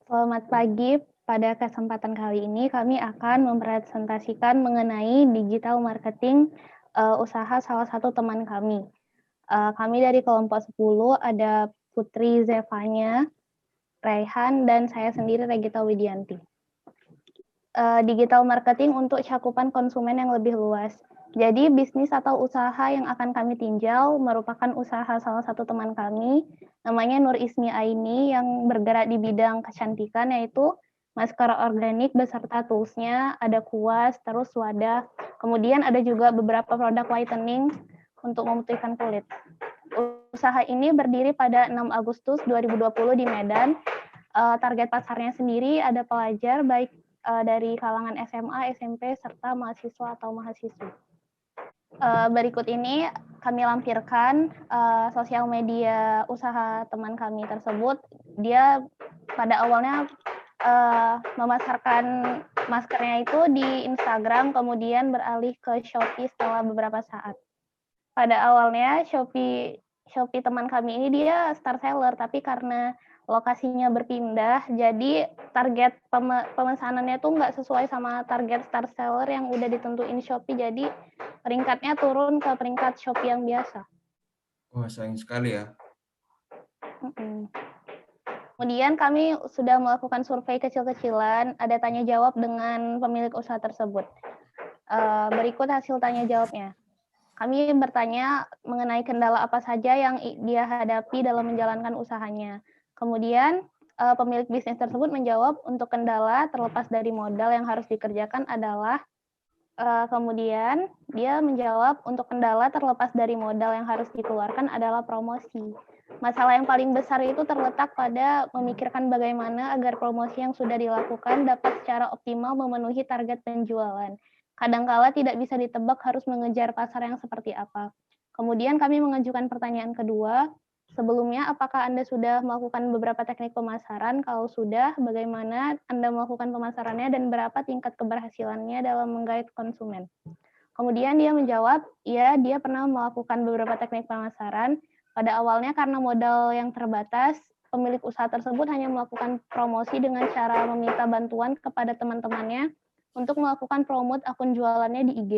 Selamat pagi. Pada kesempatan kali ini kami akan mempresentasikan mengenai digital marketing usaha salah satu teman kami. Kami dari kelompok 10 ada Putri Zevanya, Raihan, dan saya sendiri Regita Widianti. Digital marketing untuk cakupan konsumen yang lebih luas. Jadi bisnis atau usaha yang akan kami tinjau merupakan usaha salah satu teman kami, namanya Nur Ismi Aini, yang bergerak di bidang kecantikan, yaitu masker organik beserta toolsnya, ada kuas, terus wadah, kemudian ada juga beberapa produk whitening untuk memutihkan kulit. Usaha ini berdiri pada 6 Agustus 2020 di Medan. Target pasarnya sendiri ada pelajar baik dari kalangan SMA, SMP, serta mahasiswa atau mahasiswi. Berikut ini kami lampirkan sosial media usaha teman kami tersebut. Dia pada awalnya memasarkan maskernya itu di Instagram, kemudian beralih ke Shopee setelah beberapa saat. Pada awalnya Shopee teman kami ini dia star seller, tapi karena lokasinya berpindah, jadi target pemesanannya tuh nggak sesuai sama target star seller yang udah ditentuin Shopee, jadi peringkatnya turun ke peringkat Shopee yang biasa. Wah, sayang sekali ya. Kemudian kami sudah melakukan survei kecil-kecilan, ada tanya jawab dengan pemilik usaha tersebut. Berikut hasil tanya jawabnya. Kami bertanya mengenai kendala apa saja yang dia hadapi dalam menjalankan usahanya. Kemudian pemilik bisnis tersebut menjawab untuk kendala terlepas dari modal yang harus dikerjakan adalah kemudian dia menjawab untuk kendala terlepas dari modal yang harus dikeluarkan adalah promosi. Masalah yang paling besar itu terletak pada memikirkan bagaimana agar promosi yang sudah dilakukan dapat secara optimal memenuhi target penjualan. Kadangkala tidak bisa ditebak harus mengejar pasar yang seperti apa. Kemudian kami mengajukan pertanyaan kedua, sebelumnya apakah Anda sudah melakukan beberapa teknik pemasaran? Kalau sudah, bagaimana Anda melakukan pemasarannya dan berapa tingkat keberhasilannya dalam menggait konsumen? Kemudian dia menjawab, iya, dia pernah melakukan beberapa teknik pemasaran. Pada awalnya karena modal yang terbatas, pemilik usaha tersebut hanya melakukan promosi dengan cara meminta bantuan kepada teman-temannya untuk melakukan promote akun jualannya di IG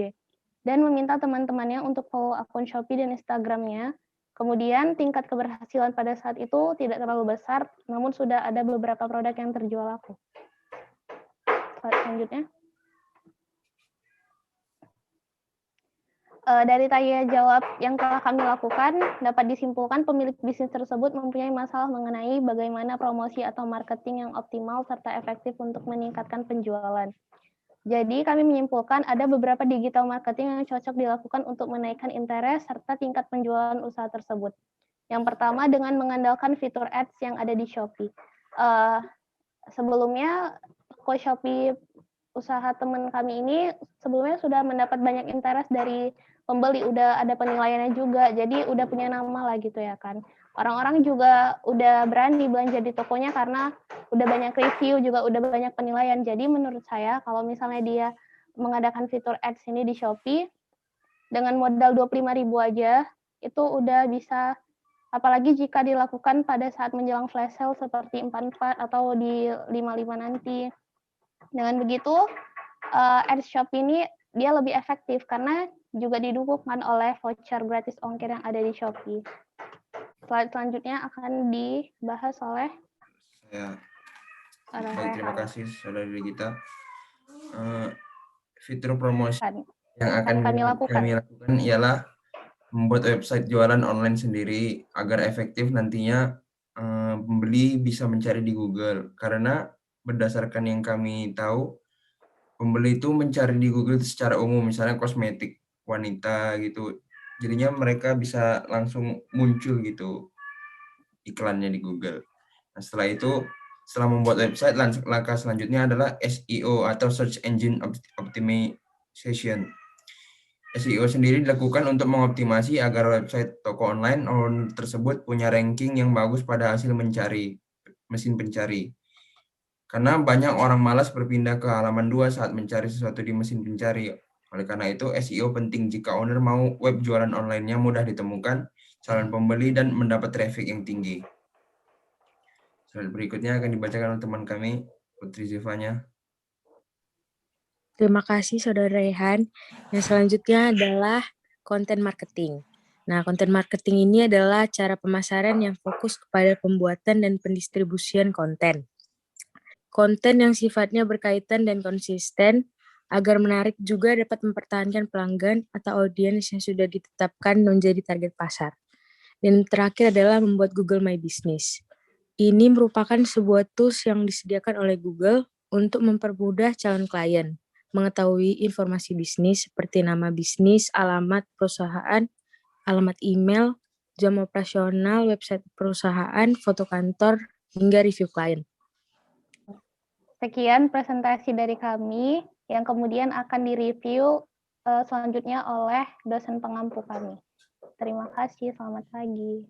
dan meminta teman-temannya untuk follow akun Shopee dan Instagram-nya. Kemudian tingkat keberhasilan pada saat itu tidak terlalu besar, namun sudah ada beberapa produk yang terjual laku. Slide selanjutnya. Dari tanya jawab yang telah kami lakukan, dapat disimpulkan pemilik bisnis tersebut mempunyai masalah mengenai bagaimana promosi atau marketing yang optimal serta efektif untuk meningkatkan penjualan. Jadi kami menyimpulkan ada beberapa digital marketing yang cocok dilakukan untuk menaikkan interest serta tingkat penjualan usaha tersebut. Yang pertama dengan mengandalkan fitur ads yang ada di Shopee. Sebelumnya toko Shopee usaha teman kami ini sebelumnya sudah mendapat banyak interest dari pembeli, udah ada penilaiannya juga, jadi udah punya nama lah gitu ya kan. Orang-orang juga udah berani belanja di tokonya karena udah banyak review, juga udah banyak penilaian. Jadi menurut saya kalau misalnya dia mengadakan fitur ads ini di Shopee, dengan modal 25.000 aja, itu udah bisa, apalagi jika dilakukan pada saat menjelang flash sale seperti 44 atau di 55 nanti. Dengan begitu, ads Shopee ini dia lebih efektif karena juga didukung oleh voucher gratis ongkir yang ada di Shopee. Slide selanjutnya akan dibahas oleh Baik, terima kasih saudara kita. Fitur promosi yang akan kami lakukan ialah membuat website jualan online sendiri agar efektif nantinya pembeli bisa mencari di Google. Karena berdasarkan yang kami tahu, pembeli itu mencari di Google secara umum, misalnya kosmetik wanita gitu. Jadinya mereka bisa langsung muncul gitu iklannya di Google. Nah, setelah membuat website, langkah selanjutnya adalah SEO atau Search Engine Optimization. SEO sendiri dilakukan untuk mengoptimasi agar website toko online tersebut punya ranking yang bagus pada hasil mesin pencari. Karena banyak orang malas berpindah ke halaman 2 saat mencari sesuatu di mesin pencari. Oleh karena itu, SEO penting jika owner mau web jualan online-nya mudah ditemukan, calon pembeli, dan mendapat traffic yang tinggi. Slide berikutnya akan dibacakan oleh teman kami, Putri Zivanya. Terima kasih Saudara Rehan. Yang selanjutnya adalah konten marketing. Nah, konten marketing ini adalah cara pemasaran yang fokus kepada pembuatan dan pendistribusian konten. Konten yang sifatnya berkaitan dan konsisten, agar menarik juga dapat mempertahankan pelanggan atau audiens yang sudah ditetapkan menjadi target pasar. Dan terakhir adalah membuat Google My Business. Ini merupakan sebuah tools yang disediakan oleh Google untuk mempermudah calon klien mengetahui informasi bisnis seperti nama bisnis, alamat perusahaan, alamat email, jam operasional, website perusahaan, foto kantor, hingga review klien. Sekian presentasi dari kami yang kemudian akan direview selanjutnya oleh dosen pengampu kami. Terima kasih, selamat pagi.